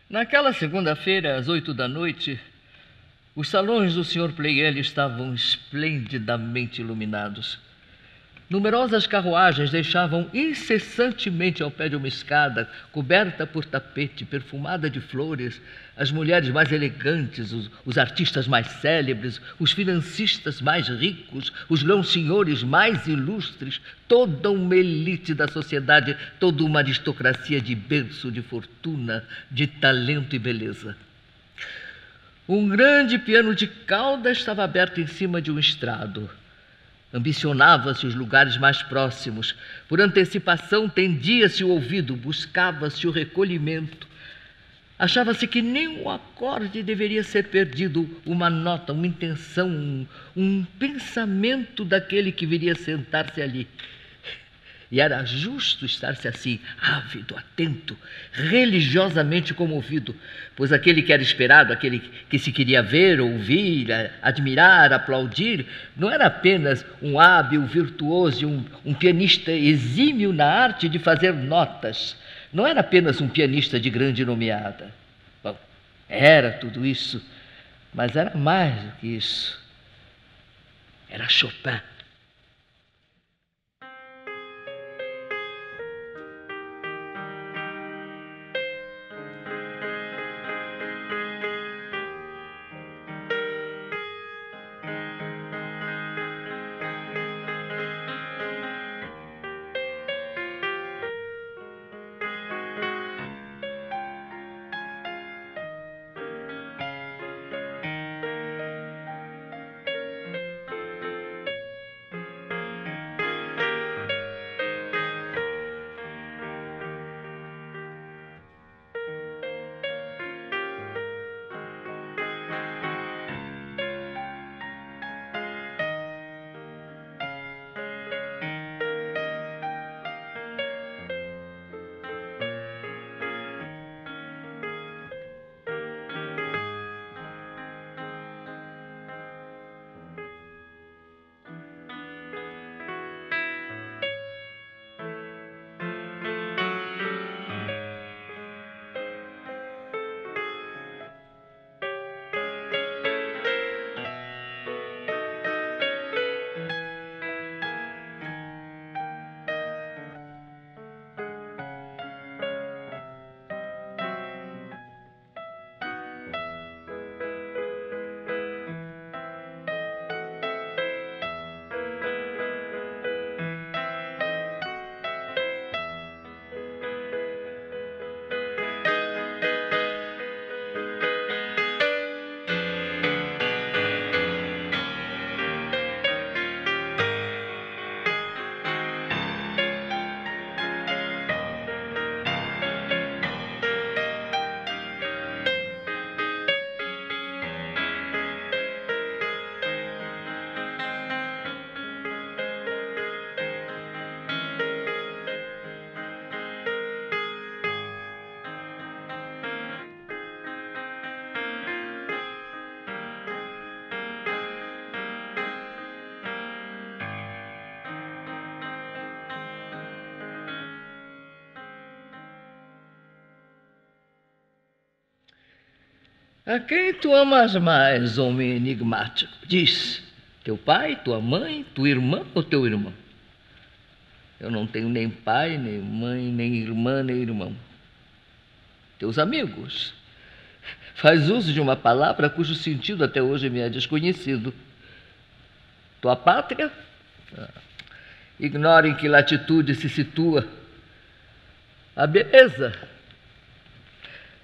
Naquela segunda-feira, às 8 da noite, os salões do Sr. Pleyel estavam esplendidamente iluminados. Numerosas carruagens deixavam incessantemente ao pé de uma escada, coberta por tapete, perfumada de flores, as mulheres mais elegantes, os artistas mais célebres, os financistas mais ricos, os grão-senhores mais ilustres, toda uma elite da sociedade, toda uma aristocracia de berço, de fortuna, de talento e beleza. Um grande piano de cauda estava aberto em cima de um estrado. Ambicionava-se os lugares mais próximos. Por antecipação, tendia-se o ouvido, buscava-se o recolhimento. Achava-se que nem um acorde deveria ser perdido, uma nota, uma intenção, um pensamento daquele que viria sentar-se ali. E era justo estar-se assim, ávido, atento, religiosamente comovido, pois aquele que era esperado, aquele que se queria ver, ouvir, admirar, aplaudir, não era apenas um hábil virtuoso, um pianista exímio na arte de fazer notas, não era apenas um pianista de grande nomeada. Bom, era tudo isso, mas era mais do que isso. Era Chopin. A quem tu amas mais, homem enigmático? Diz, teu pai, tua mãe, tua irmã ou teu irmão? Eu não tenho nem pai, nem mãe, nem irmã, nem irmão. Teus amigos. Faz uso de uma palavra cujo sentido até hoje me é desconhecido. Tua pátria? Ignora em que latitude se situa. A beleza.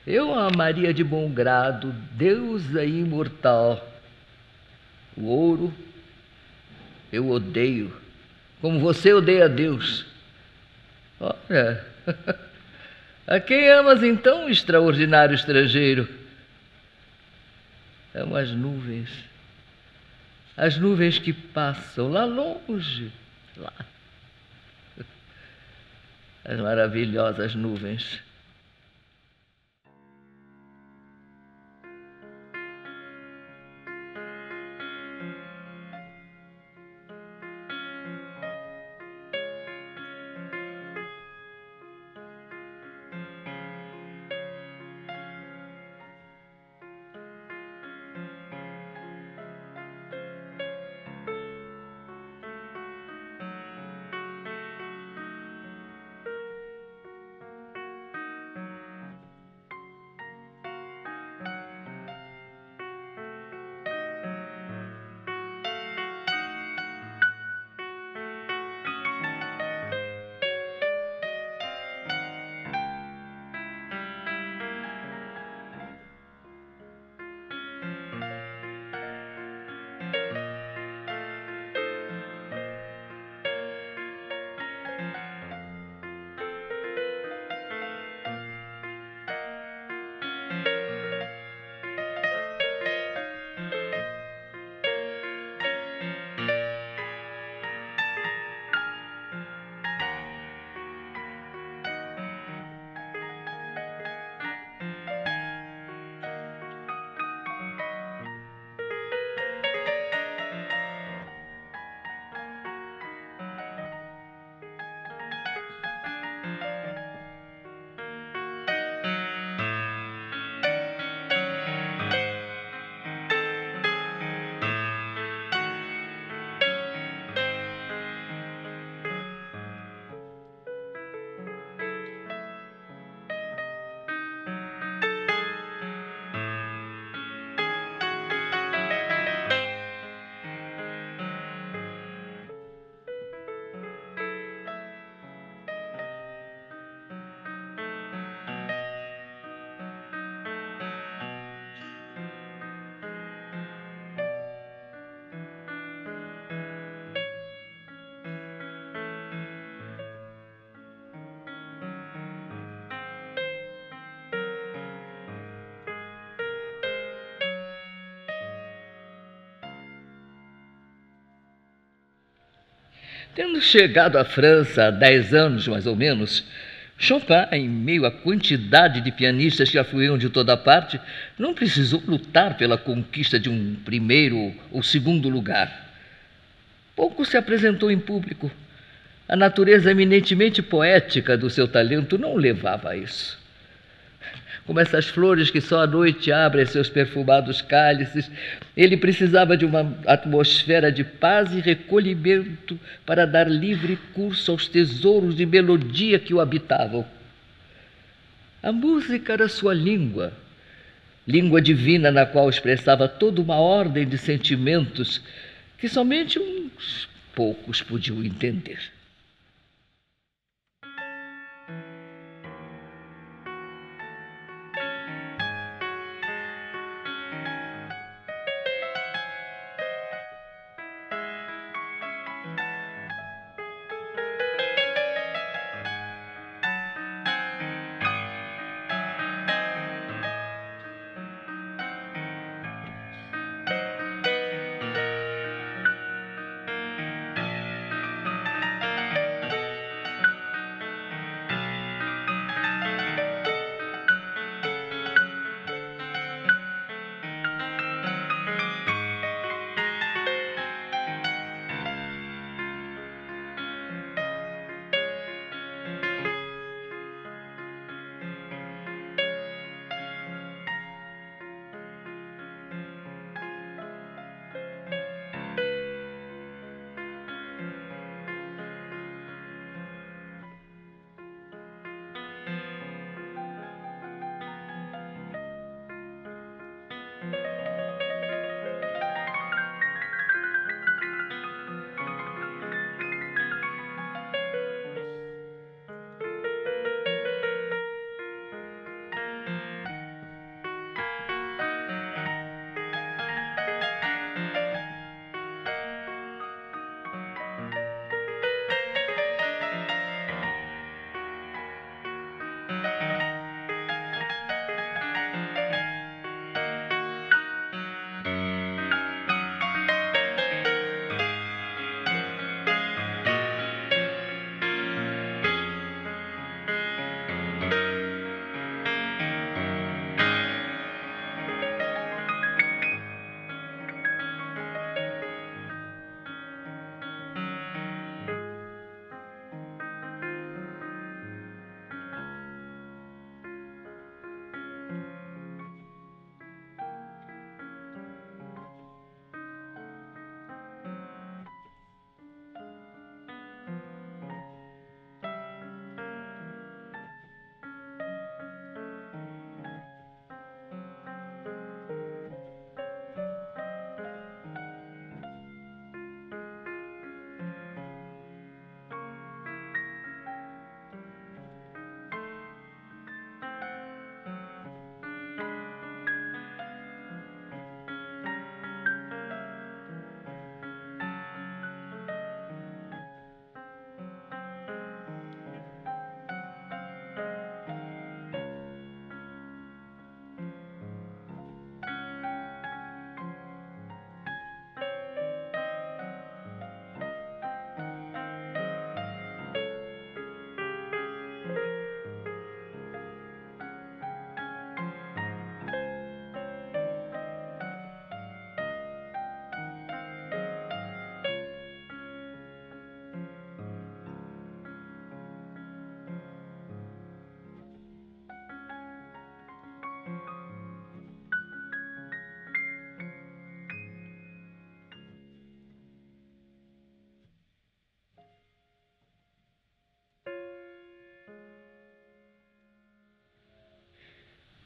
Eu a amaria de bom grado, deusa imortal. O ouro eu odeio, como você odeia Deus. Ora, a quem amas então, extraordinário estrangeiro? Amo as nuvens que passam lá longe, lá. As maravilhosas nuvens. Tendo chegado à França há 10 anos, mais ou menos, Chopin, em meio à quantidade de pianistas que afluíam de toda parte, não precisou lutar pela conquista de um primeiro ou segundo lugar. Pouco se apresentou em público. A natureza eminentemente poética do seu talento não o levava a isso. Como essas flores que só à noite abrem seus perfumados cálices, ele precisava de uma atmosfera de paz e recolhimento para dar livre curso aos tesouros de melodia que o habitavam. A música era sua língua, língua divina na qual expressava toda uma ordem de sentimentos que somente uns poucos podiam entender.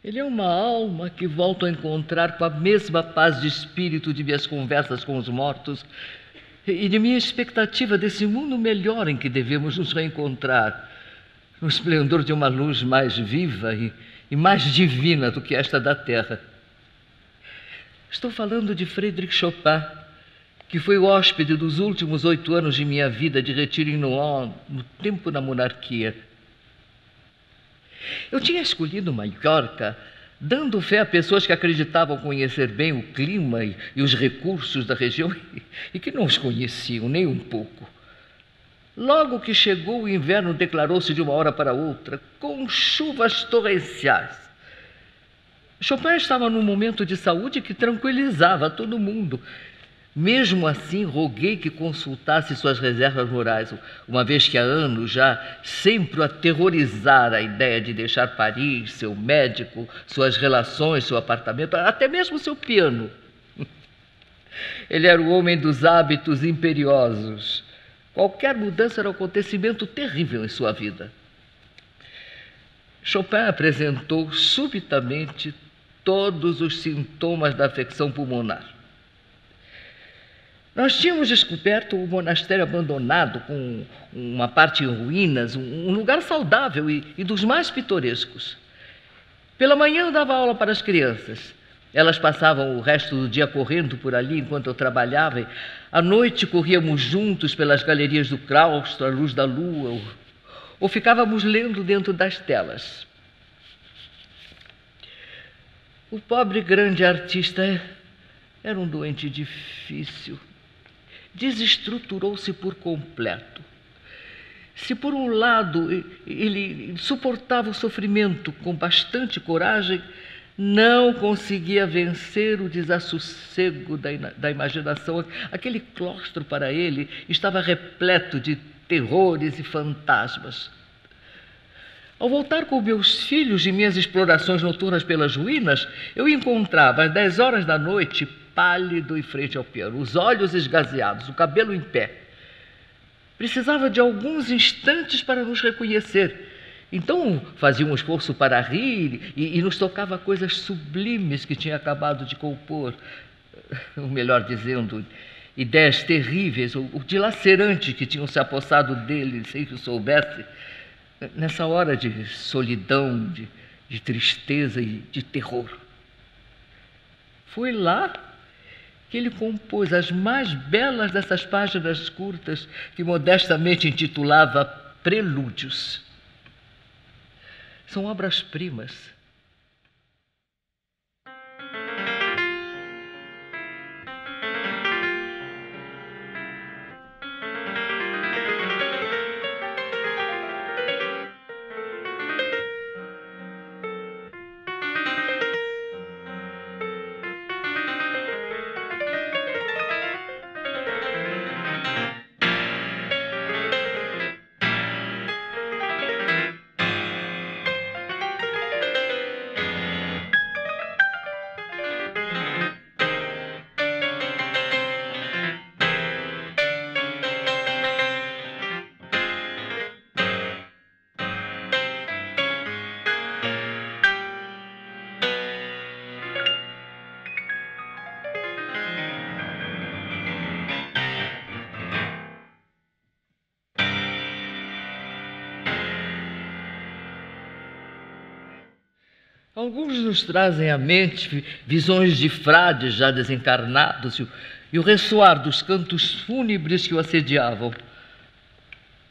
Ele é uma alma que volto a encontrar com a mesma paz de espírito de minhas conversas com os mortos e de minha expectativa desse mundo melhor em que devemos nos reencontrar, no esplendor de uma luz mais viva e mais divina do que esta da Terra. Estou falando de Frédéric Chopin, que foi o hóspede dos últimos 8 anos de minha vida de retiro em Nohant, no tempo da monarquia. Eu tinha escolhido Maiorca, dando fé a pessoas que acreditavam conhecer bem o clima e os recursos da região e que não os conheciam nem um pouco. Logo que chegou o inverno, declarou-se de uma hora para outra, com chuvas torrenciais. Chopin estava num momento de saúde que tranquilizava todo mundo. Mesmo assim, roguei que consultasse suas reservas morais, uma vez que há anos já sempre o aterrorizara a ideia de deixar Paris, seu médico, suas relações, seu apartamento, até mesmo seu piano. Ele era o homem dos hábitos imperiosos. Qualquer mudança era um acontecimento terrível em sua vida. Chopin apresentou subitamente todos os sintomas da afecção pulmonar. Nós tínhamos descoberto o monastério abandonado, com uma parte em ruínas, um lugar saudável e dos mais pitorescos. Pela manhã eu dava aula para as crianças. Elas passavam o resto do dia correndo por ali enquanto eu trabalhava. E à noite corríamos juntos pelas galerias do claustro, à luz da lua, ou ficávamos lendo dentro das telas. O pobre grande artista era um doente difícil. Desestruturou-se por completo. Se por um lado ele suportava o sofrimento com bastante coragem, não conseguia vencer o desassossego da imaginação. Aquele claustro para ele estava repleto de terrores e fantasmas. Ao voltar com meus filhos de minhas explorações noturnas pelas ruínas, eu encontrava às 10 horas da noite, pálido em frente ao piano, os olhos esgazeados, o cabelo em pé. Precisava de alguns instantes para nos reconhecer. Então fazia um esforço para rir e nos tocava coisas sublimes que tinha acabado de compor. Ou melhor dizendo, ideias terríveis ou dilacerantes que tinham se apossado dele sem que o soubesse. Nessa hora de solidão, de tristeza e de terror. Foi lá que ele compôs as mais belas dessas páginas curtas que modestamente intitulava Prelúdios. São obras-primas. Alguns nos trazem à mente visões de frades já desencarnados e o ressoar dos cantos fúnebres que o assediavam.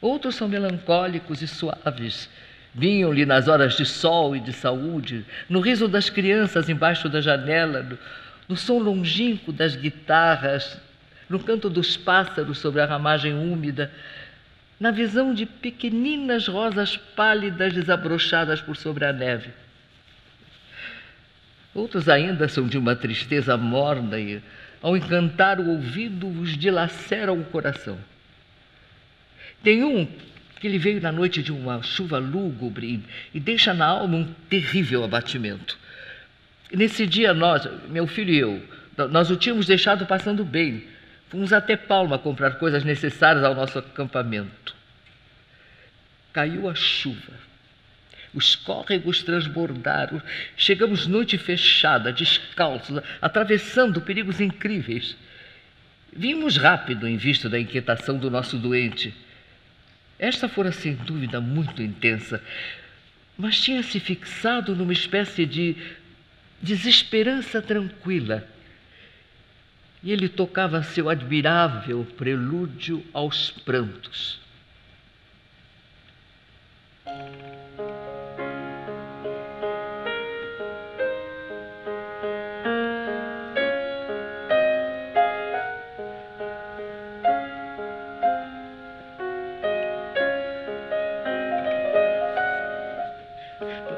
Outros são melancólicos e suaves. Vinham-lhe nas horas de sol e de saúde, no riso das crianças embaixo da janela, no som longínquo das guitarras, no canto dos pássaros sobre a ramagem úmida, na visão de pequeninas rosas pálidas desabrochadas por sobre a neve. Outros ainda são de uma tristeza morna e, ao encantar o ouvido, os dilaceram o coração. Tem um que lhe veio na noite de uma chuva lúgubre e deixa na alma um terrível abatimento. Nesse dia meu filho e eu, nós o tínhamos deixado passando bem. Fomos até Palma comprar coisas necessárias ao nosso acampamento. Caiu a chuva. Os córregos transbordaram. Chegamos noite fechada, descalços, atravessando perigos incríveis. Vimos rápido em vista da inquietação do nosso doente. Esta fora, sem dúvida, muito intensa, mas tinha se fixado numa espécie de desesperança tranquila. E ele tocava seu admirável prelúdio aos prantos.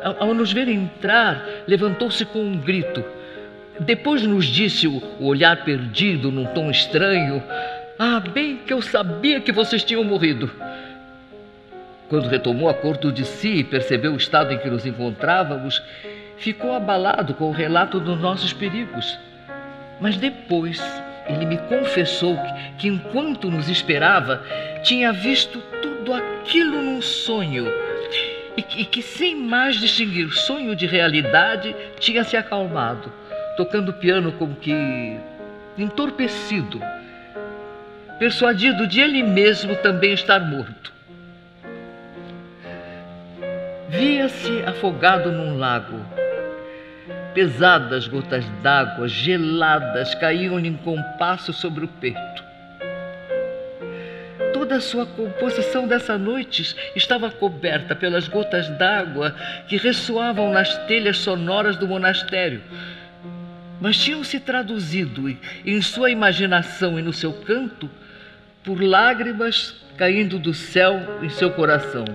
Ao nos ver entrar, levantou-se com um grito. Depois nos disse, o olhar perdido num tom estranho: "Ah, bem que eu sabia que vocês tinham morrido." Quando retomou acordo de si e percebeu o estado em que nos encontrávamos, ficou abalado com o relato dos nossos perigos. Mas depois ele me confessou que enquanto nos esperava, tinha visto tudo aquilo num sonho e que sem mais distinguir sonho de realidade, tinha se acalmado, tocando piano como que entorpecido, persuadido de ele mesmo também estar morto. Via-se afogado num lago. Pesadas gotas d'água geladas caíam-lhe em compasso sobre o peito. Toda a sua composição dessa noite estava coberta pelas gotas d'água que ressoavam nas telhas sonoras do monastério, mas tinham se traduzido em sua imaginação e no seu canto por lágrimas caindo do céu em seu coração.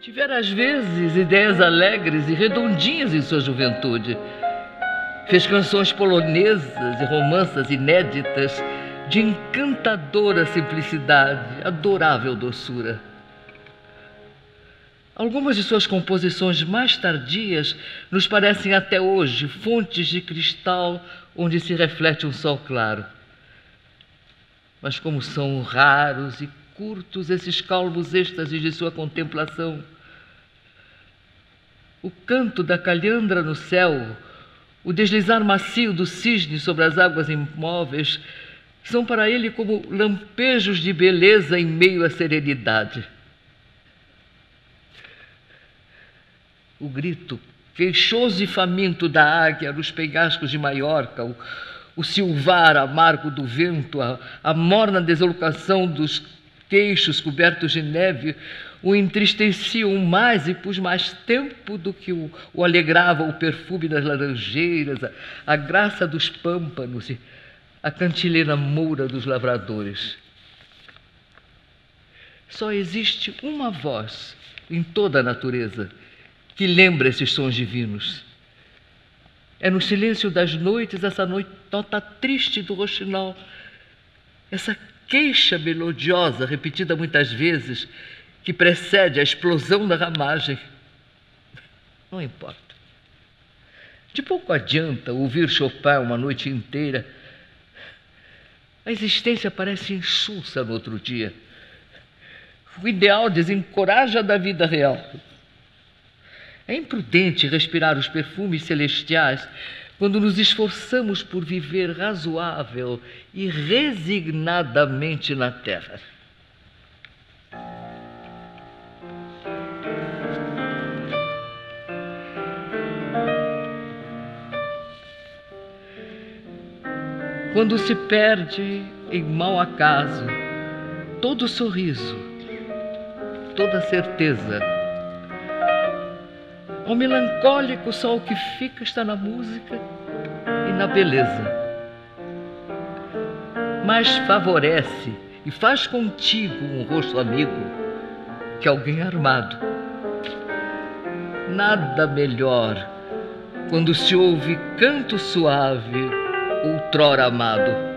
Tivera às vezes ideias alegres e redondinhas em sua juventude. Fez canções polonesas e romanças inéditas de encantadora simplicidade, adorável doçura. Algumas de suas composições mais tardias nos parecem até hoje fontes de cristal onde se reflete um sol claro. Mas como são raros e curtos esses calmos êxtases de sua contemplação. O canto da calhandra no céu, o deslizar macio do cisne sobre as águas imóveis, são para ele como lampejos de beleza em meio à serenidade. O grito queixoso e faminto da águia nos penhascos de Maiorca, o silvar amargo do vento, a morna deslocação dos queixos cobertos de neve, o entristeciam mais e por mais tempo do que o alegrava o perfume das laranjeiras, a graça dos pâmpanos e a cantilena moura dos lavradores. Só existe uma voz em toda a natureza que lembra esses sons divinos. É no silêncio das noites essa nota triste do roxinol, essa queixa melodiosa repetida muitas vezes que precede a explosão da ramagem. Não importa. De pouco adianta ouvir Chopin uma noite inteira. A existência parece insulsa no outro dia. O ideal desencoraja da vida real. É imprudente respirar os perfumes celestiais quando nos esforçamos por viver razoável e resignadamente na terra. Quando se perde em mau acaso todo sorriso, toda certeza, o melancólico só o que fica está na música e na beleza. Mas favorece e faz contigo um rosto amigo que alguém armado. Nada melhor quando se ouve canto suave, outrora amado.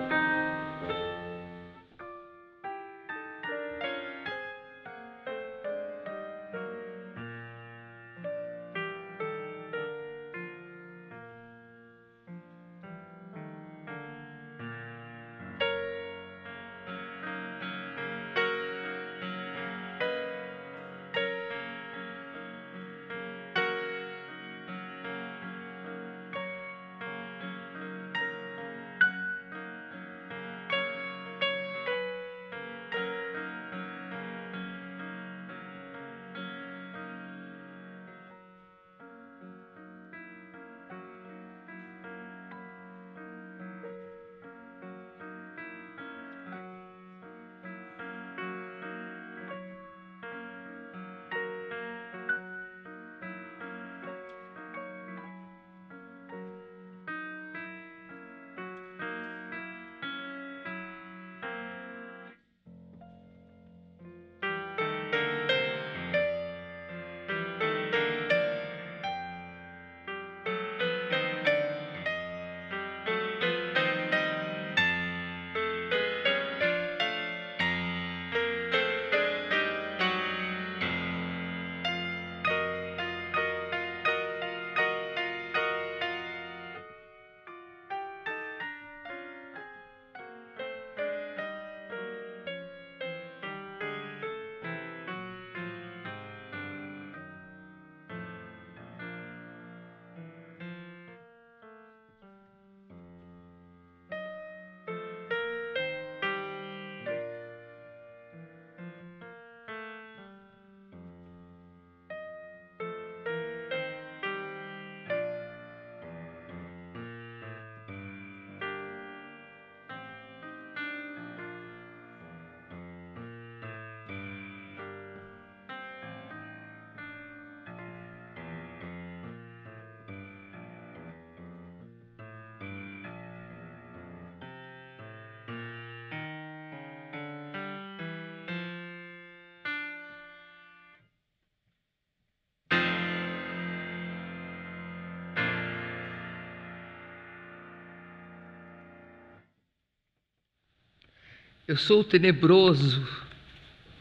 Eu sou o tenebroso,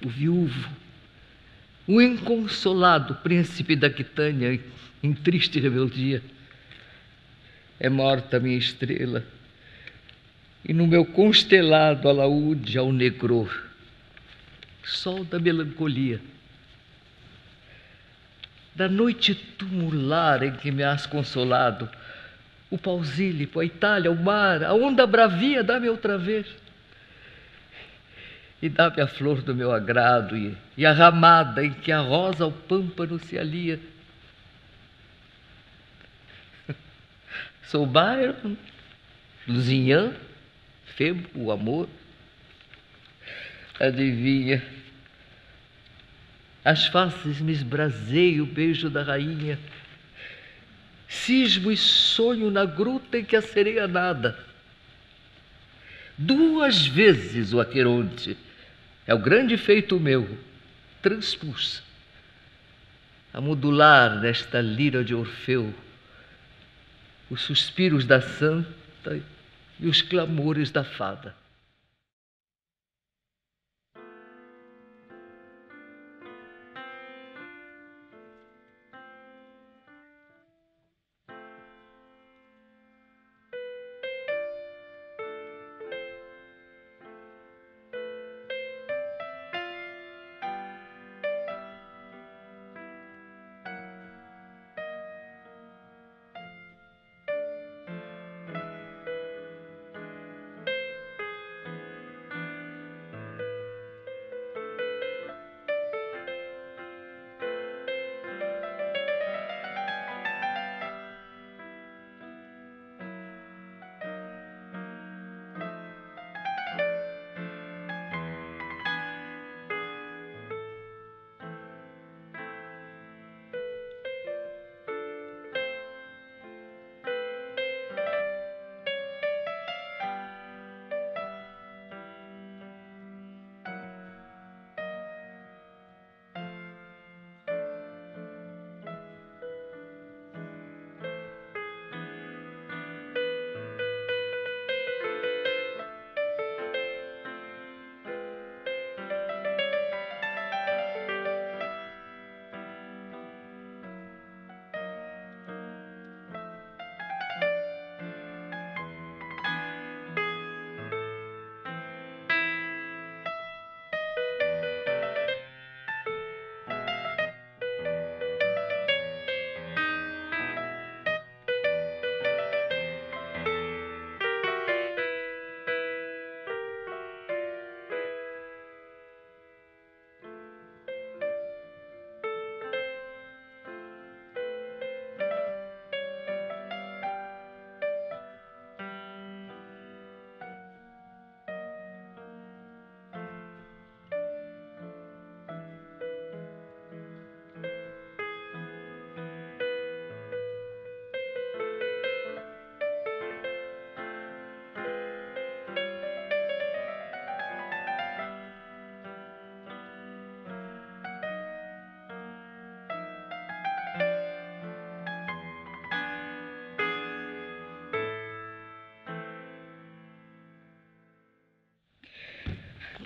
o viúvo, o inconsolado príncipe da Aquitânia em triste rebeldia. É morta a minha estrela, e no meu constelado alaúde ao negror, sol da melancolia. Da noite tumular em que me has consolado, o Pausílipo, a Itália, o mar, a onda bravia, dá-me outra vez. E dá-me a flor do meu agrado e a ramada em que a rosa ao pâmpano se alia. Sou Byron, Lusignan, Febo, o amor. Adivinha, as faces me esbraseia o beijo da rainha. Cismo e sonho na gruta em que a sereia nada. 2 vezes o Aqueronte, é o grande feito meu, transpus a modular nesta lira de Orfeu os suspiros da santa e os clamores da fada.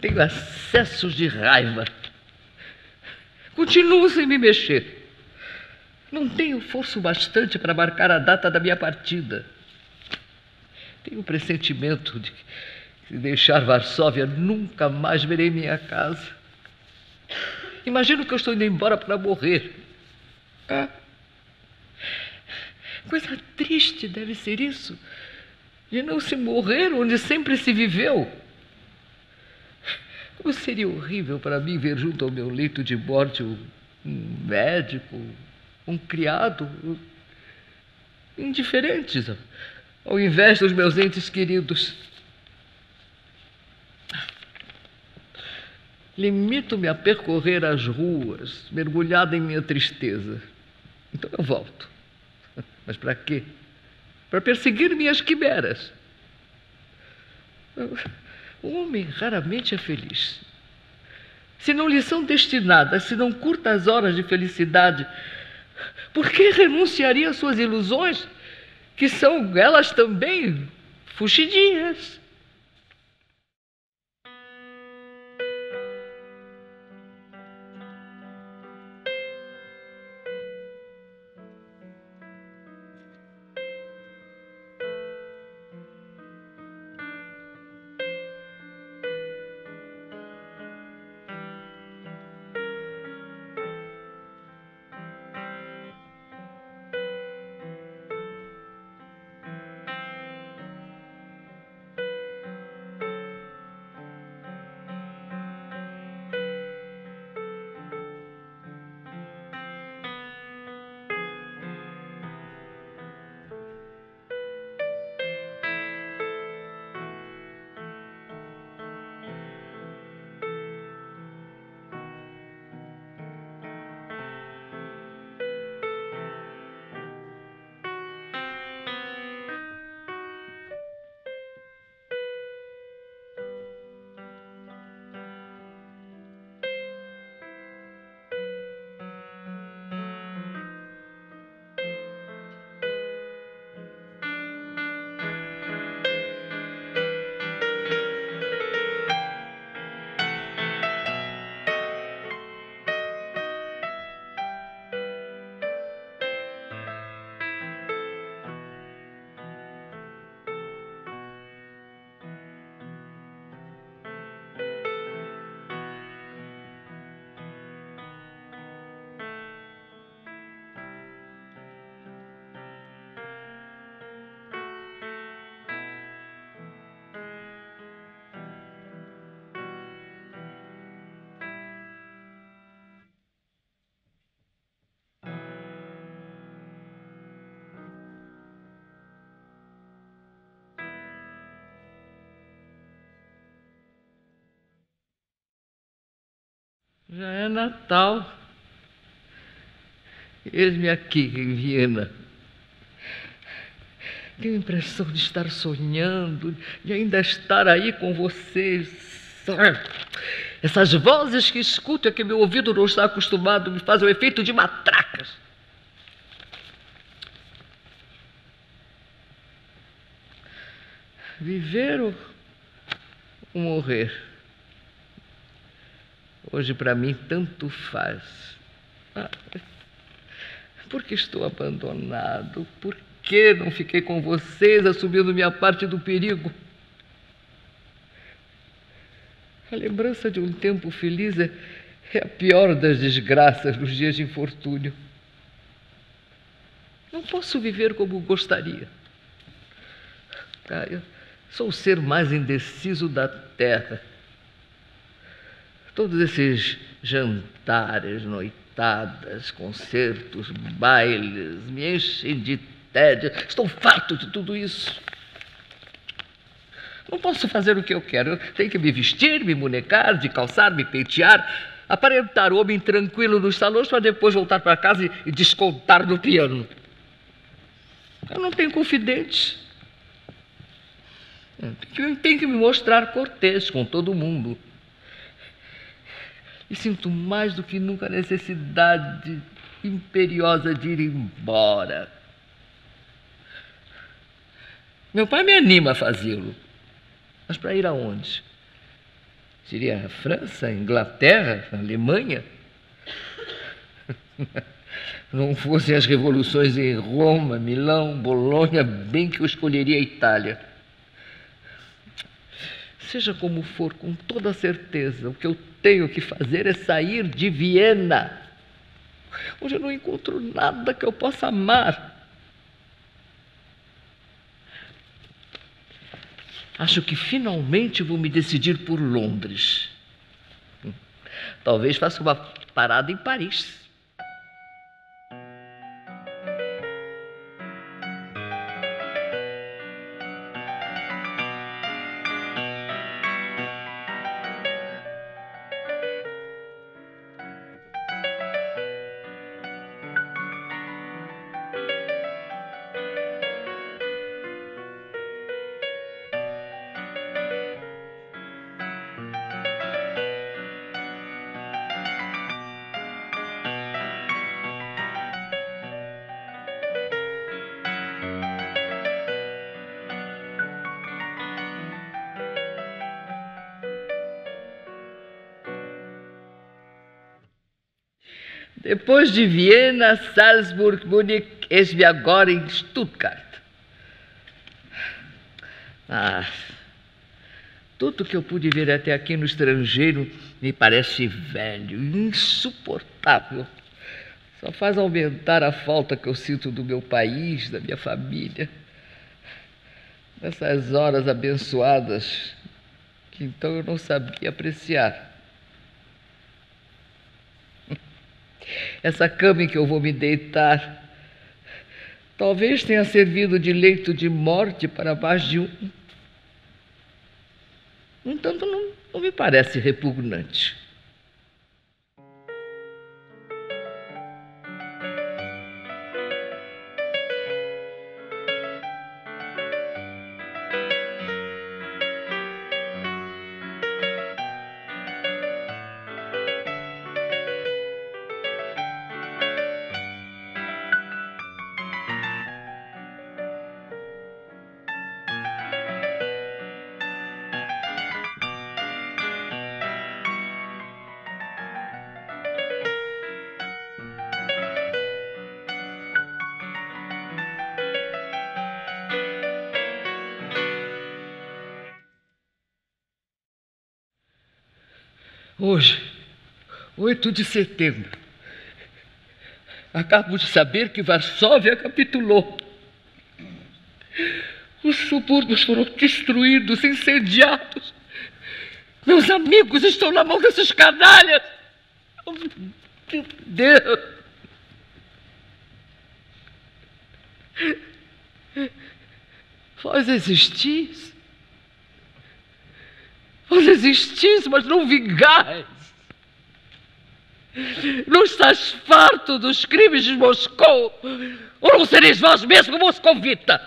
Tenho acessos de raiva. Continuo sem me mexer. Não tenho força bastante para marcar a data da minha partida. Tenho o pressentimento de que, se deixar Varsóvia, nunca mais verei minha casa. Imagino que eu estou indo embora para morrer. Coisa triste deve ser isso, de não se morrer onde sempre se viveu. Como seria horrível para mim ver junto ao meu leito de morte um médico, um criado, indiferentes, ao invés dos meus entes queridos. Limito-me a percorrer as ruas, mergulhado em minha tristeza. Então eu volto. Mas para quê? Para perseguir minhas quimeras. O homem raramente é feliz. Se não lhe são destinadas, se não curtas horas de felicidade, por que renunciaria às suas ilusões, que são elas também fugidias? Já é Natal. Eis-me aqui em Viena. Tenho a impressão de estar sonhando, de ainda estar aí com vocês. Essas vozes que escuto é que meu ouvido não está acostumado, me fazem o efeito de matracas. Viver ou morrer? Hoje, para mim, tanto faz. Por que estou abandonado? Por que não fiquei com vocês, assumindo minha parte do perigo? A lembrança de um tempo feliz é a pior das desgraças nos dias de infortúnio. Não posso viver como gostaria. Eu sou o ser mais indeciso da terra. Todos esses jantares, noitadas, concertos, bailes, me enchem de tédio. Estou farto de tudo isso. Não posso fazer o que eu quero. Eu tenho que me vestir, me bonecar, de calçar, me pentear, aparentar o homem tranquilo nos salões para depois voltar para casa e descontar no piano. Eu não tenho confidentes. Eu tenho que me mostrar cortês com todo mundo. E sinto mais do que nunca a necessidade imperiosa de ir embora. Meu pai me anima a fazê-lo. Mas para ir aonde? Seria a França, a Inglaterra, a Alemanha? Não fossem as revoluções em Roma, Milão, Bolonha, bem que eu escolheria a Itália. Seja como for, com toda certeza, o que eu tenho que fazer é sair de Viena, onde eu não encontro nada que eu possa amar. Acho que finalmente vou me decidir por Londres. Talvez faça uma parada em Paris. Depois de Viena, Salzburg, Munique, eis-me agora em Stuttgart. Tudo que eu pude ver até aqui no estrangeiro me parece velho, insuportável. Só faz aumentar a falta que eu sinto do meu país, da minha família. Nessas horas abençoadas que então eu não sabia apreciar. Essa cama em que eu vou me deitar talvez tenha servido de leito de morte para mais de um. No entanto, não me parece repugnante. Hoje, 8 de setembro, acabo de saber que Varsóvia capitulou. Os subúrbios foram destruídos, incendiados. Meus amigos estão na mão desses canalhas. Oh, meu Deus! Vós existis? Vós existis, mas não vingais. Não estás farto dos crimes de Moscou? Ou não sereis vós mesmo moscovita?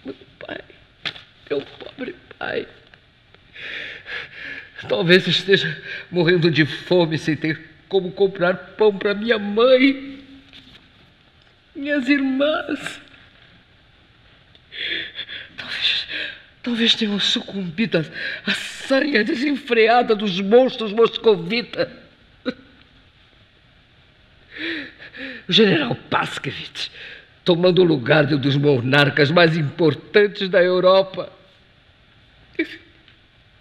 Meu pai, meu pobre pai, talvez esteja morrendo de fome sem ter como comprar pão para minha mãe, minhas irmãs. Talvez tenham sucumbido à sanha desenfreada dos monstros moscovitas. O general Paskevich, tomando o lugar de um dos monarcas mais importantes da Europa.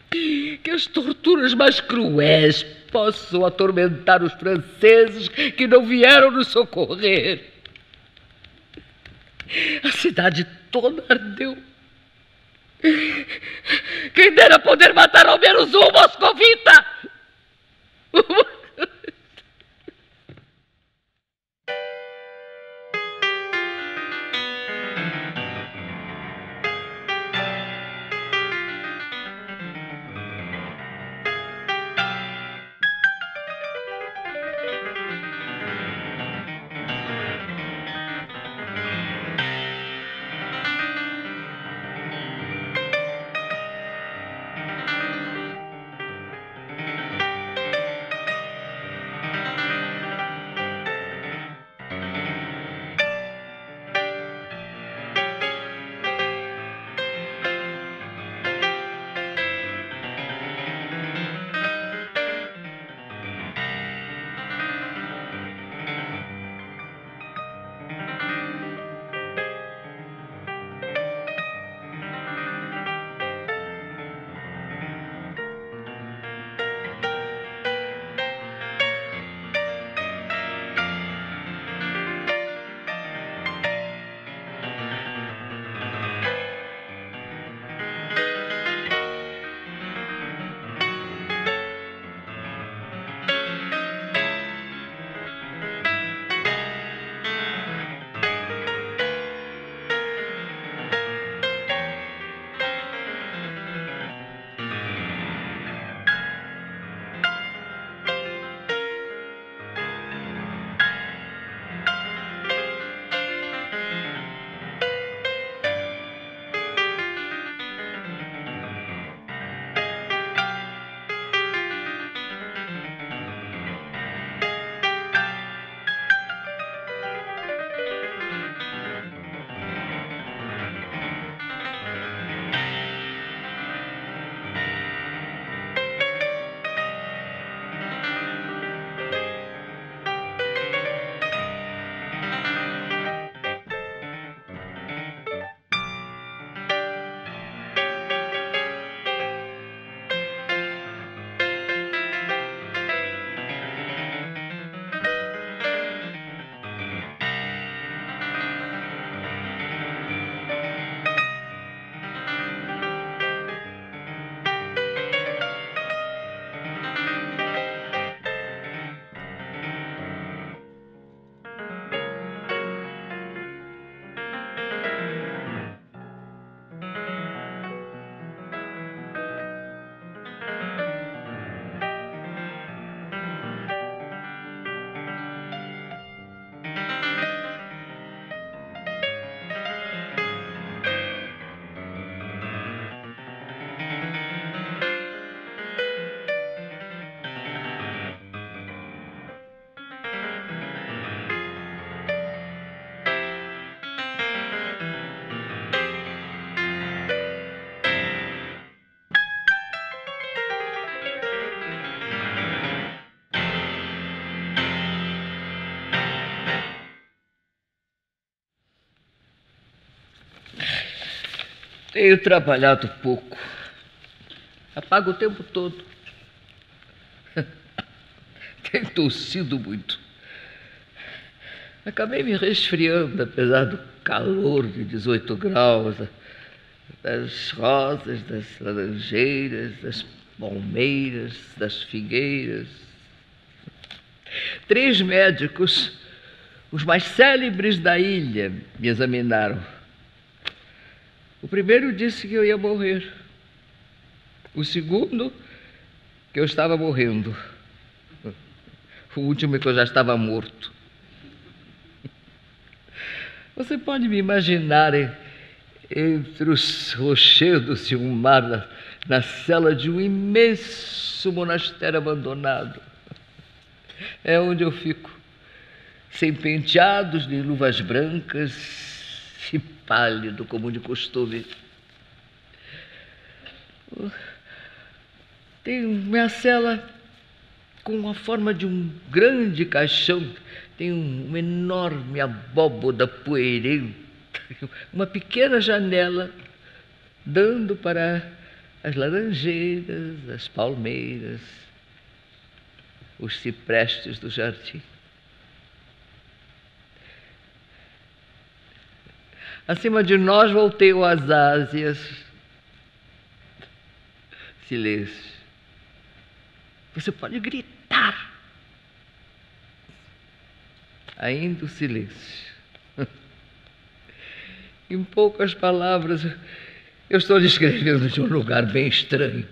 Que as torturas mais cruéis possam atormentar os franceses que não vieram nos socorrer. A cidade toda ardeu. Quem dera poder matar ao menos um moscovita! Tenho trabalhado pouco. Apago o tempo todo. Tenho tossido muito. Acabei me resfriando, apesar do calor de 18 graus, das rosas, das laranjeiras, das palmeiras, das figueiras. 3 médicos, os mais célebres da ilha, me examinaram. O primeiro disse que eu ia morrer. O segundo que eu estava morrendo. O último é que eu já estava morto. Você pode me imaginar entre os rochedos e um mar, na cela de um imenso monastério abandonado. É onde eu fico, sem penteados nem luvas brancas e pálido como de costume. Tem minha cela com a forma de um grande caixão, tem uma enorme abóboda poeirenta, uma pequena janela dando para as laranjeiras, as palmeiras, os ciprestes do jardim. Acima de nós volteiam as ásias. Silêncio. Você pode gritar. Ainda o silêncio. Em poucas palavras, eu estou descrevendo de um lugar bem estranho.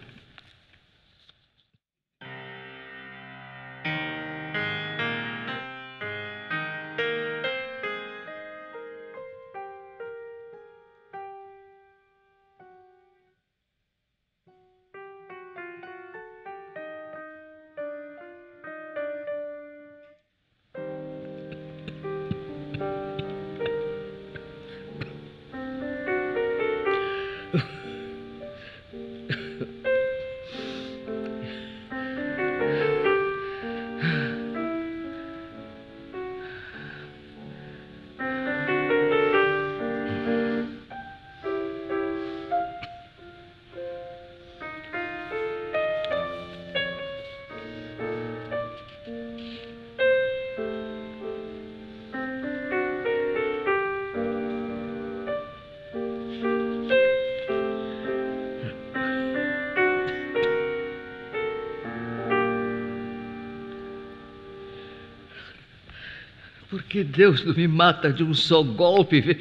Por que Deus não me mata de um só golpe,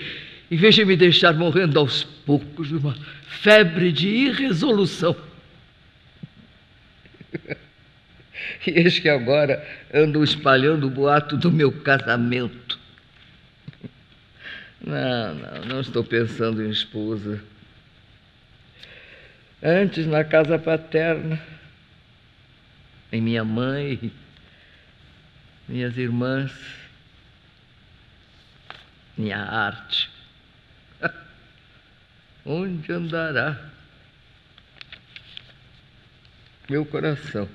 em vez de me deixar morrendo aos poucos, de uma febre de irresolução? E eis que agora andam espalhando o boato do meu casamento. Não estou pensando em esposa. Antes, na casa paterna, em minha mãe, minhas irmãs, minha arte. Onde andará meu coração?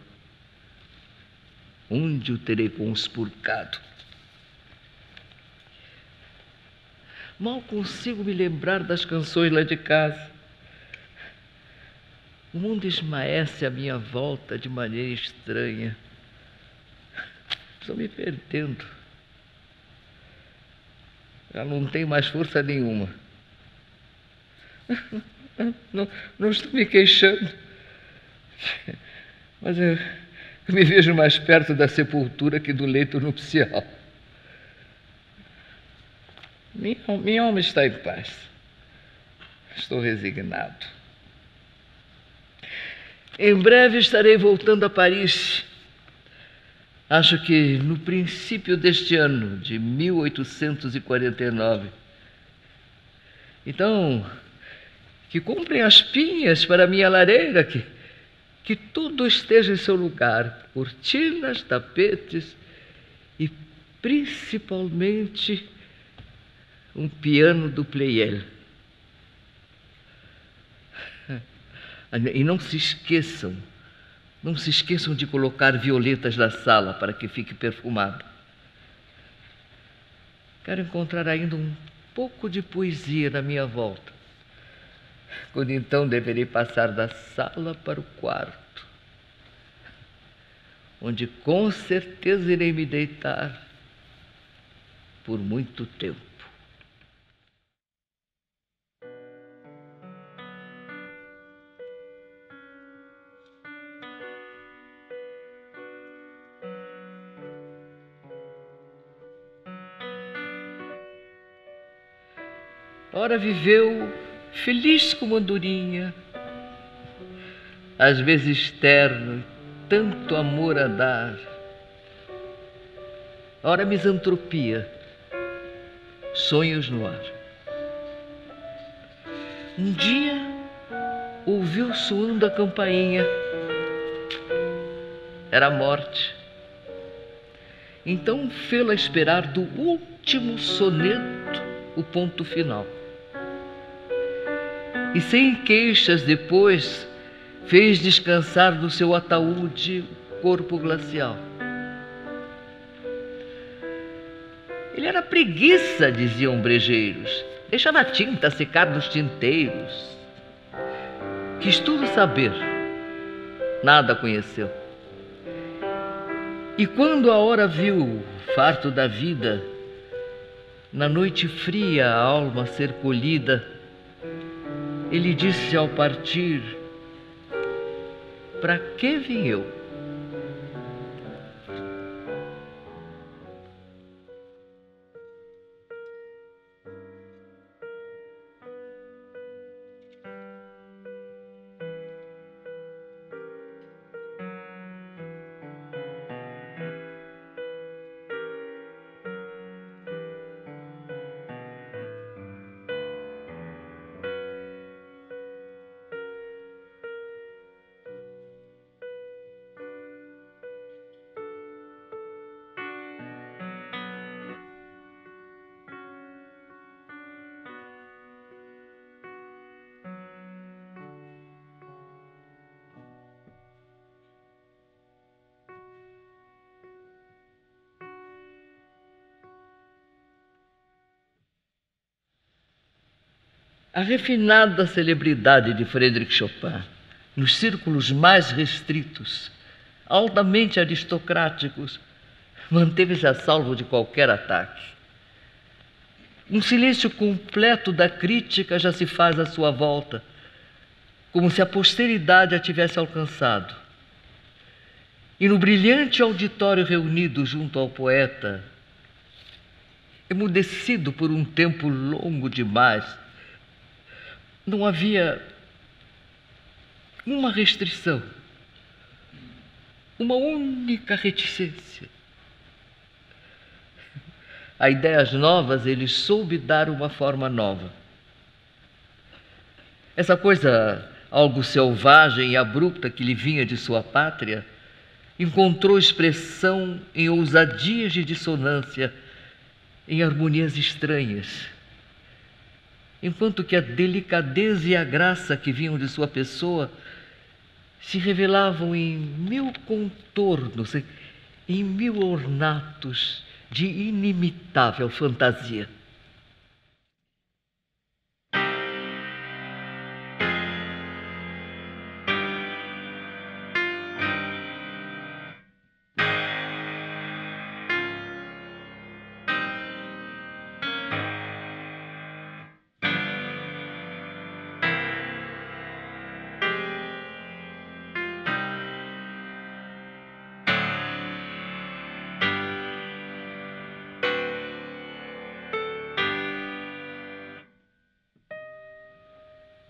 Onde o terei conspurcado? Mal consigo me lembrar das canções lá de casa. O mundo esmaece à minha volta de maneira estranha. Estou me perdendo. Já não tenho mais força nenhuma. Não estou me queixando, mas eu me vejo mais perto da sepultura que do leito nupcial. Minha alma está em paz. Estou resignado. Em breve estarei voltando a Paris. Acho que no princípio deste ano, de 1849. Então, que comprem as pinhas para a minha lareira, que tudo esteja em seu lugar, cortinas, tapetes e principalmente um piano do Pleyel. E não se esqueçam de colocar violetas na sala para que fique perfumado. Quero encontrar ainda um pouco de poesia na minha volta, quando então deverei passar da sala para o quarto, onde com certeza irei me deitar por muito tempo. Ora viveu feliz como andorinha, às vezes terno tanto amor a dar. Ora misantropia, sonhos no ar. Um dia ouviu soando a campainha. Era a morte. Então fê-la esperar do último soneto o ponto final. E sem queixas depois fez descansar no seu ataúde o corpo glacial. Ele era preguiça, diziam brejeiros. Deixava a tinta secar nos tinteiros. Quis tudo saber, nada conheceu. E quando a hora viu, farto da vida, na noite fria a alma ser colhida, ele disse ao partir: pra que vim eu? A refinada celebridade de Frédéric Chopin, nos círculos mais restritos, altamente aristocráticos, manteve-se a salvo de qualquer ataque. Um silêncio completo da crítica já se faz à sua volta, como se a posteridade a tivesse alcançado. E no brilhante auditório reunido junto ao poeta, emudecido por um tempo longo demais, não havia uma restrição, uma única reticência. A ideias novas ele soube dar uma forma nova. Essa coisa algo selvagem e abrupta que lhe vinha de sua pátria encontrou expressão em ousadias de dissonância, em harmonias estranhas, enquanto que a delicadeza e a graça que vinham de sua pessoa se revelavam em mil contornos, em mil ornatos de inimitável fantasia.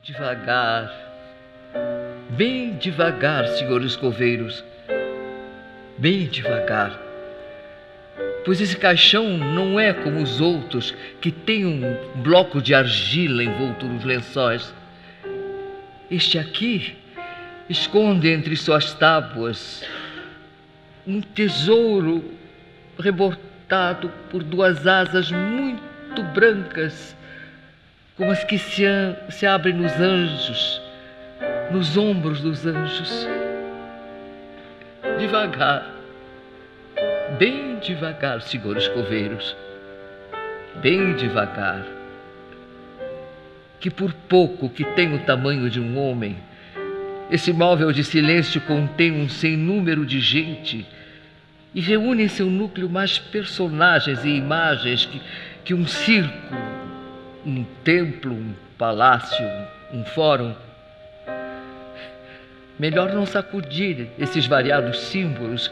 Devagar, bem devagar, senhores coveiros, bem devagar, pois esse caixão não é como os outros que têm um bloco de argila envolto nos lençóis. Este aqui esconde entre suas tábuas um tesouro rebordado por duas asas muito brancas, como as que se abrem nos anjos, nos ombros dos anjos. Devagar, bem devagar, senhores coveiros, bem devagar, que por pouco que tem o tamanho de um homem, esse móvel de silêncio contém um sem número de gente e reúne em seu núcleo mais personagens e imagens que um circo, um templo, um palácio, um fórum. Melhor não sacudir esses variados símbolos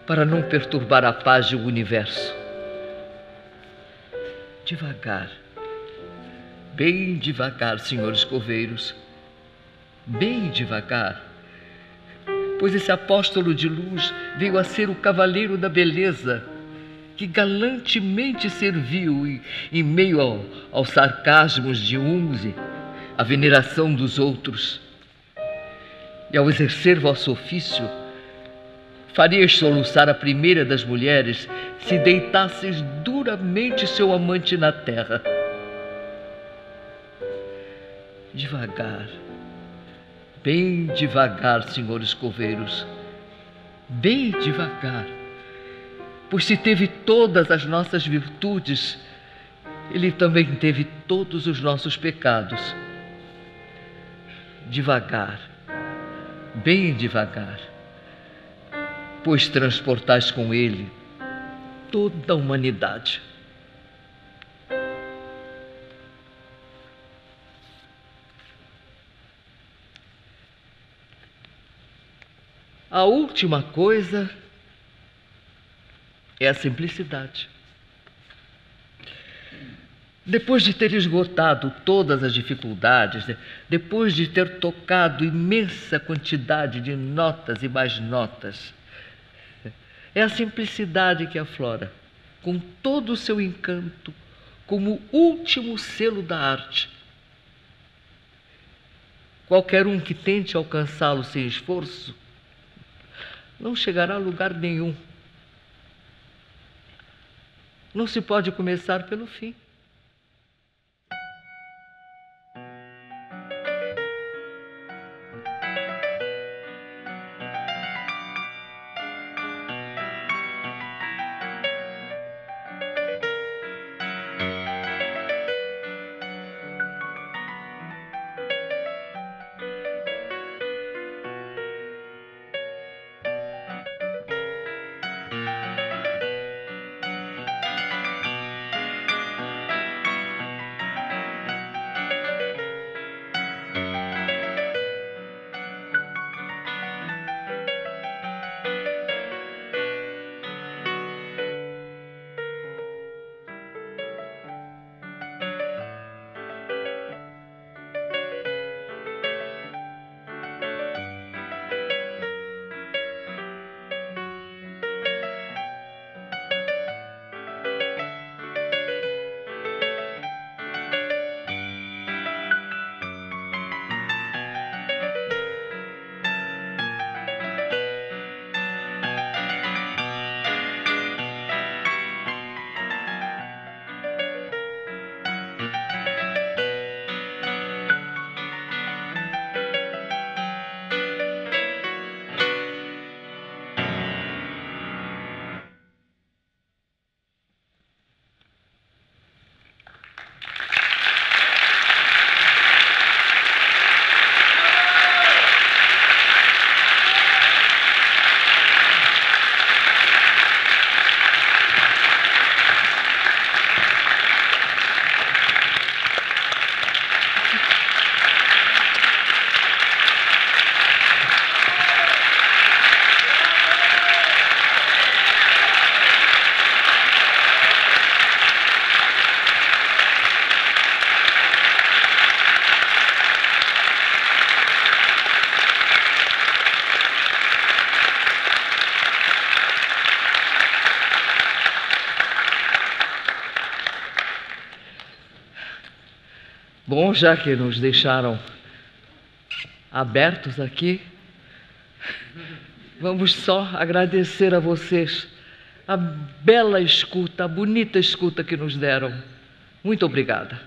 para não perturbar a paz do universo. Devagar, bem devagar, senhores coveiros, bem devagar, pois esse apóstolo de luz veio a ser o cavaleiro da beleza, que galantemente serviu em meio aos sarcasmos de uns e à veneração dos outros. E ao exercer vosso ofício, farias soluçar a primeira das mulheres se deitasses duramente seu amante na terra. Devagar, bem devagar, senhores coveiros, bem devagar, pois se teve todas as nossas virtudes, ele também teve todos os nossos pecados. Devagar, bem devagar, pois transportais com ele toda a humanidade. A última coisa é a simplicidade. Depois de ter esgotado todas as dificuldades, depois de ter tocado imensa quantidade de notas e mais notas, é a simplicidade que aflora, com todo o seu encanto, como o último selo da arte. Qualquer um que tente alcançá-lo sem esforço não chegará a lugar nenhum. Não se pode começar pelo fim. Bom, já que nos deixaram abertos aqui, vamos só agradecer a vocês a bela escuta, a bonita escuta que nos deram. Muito obrigada.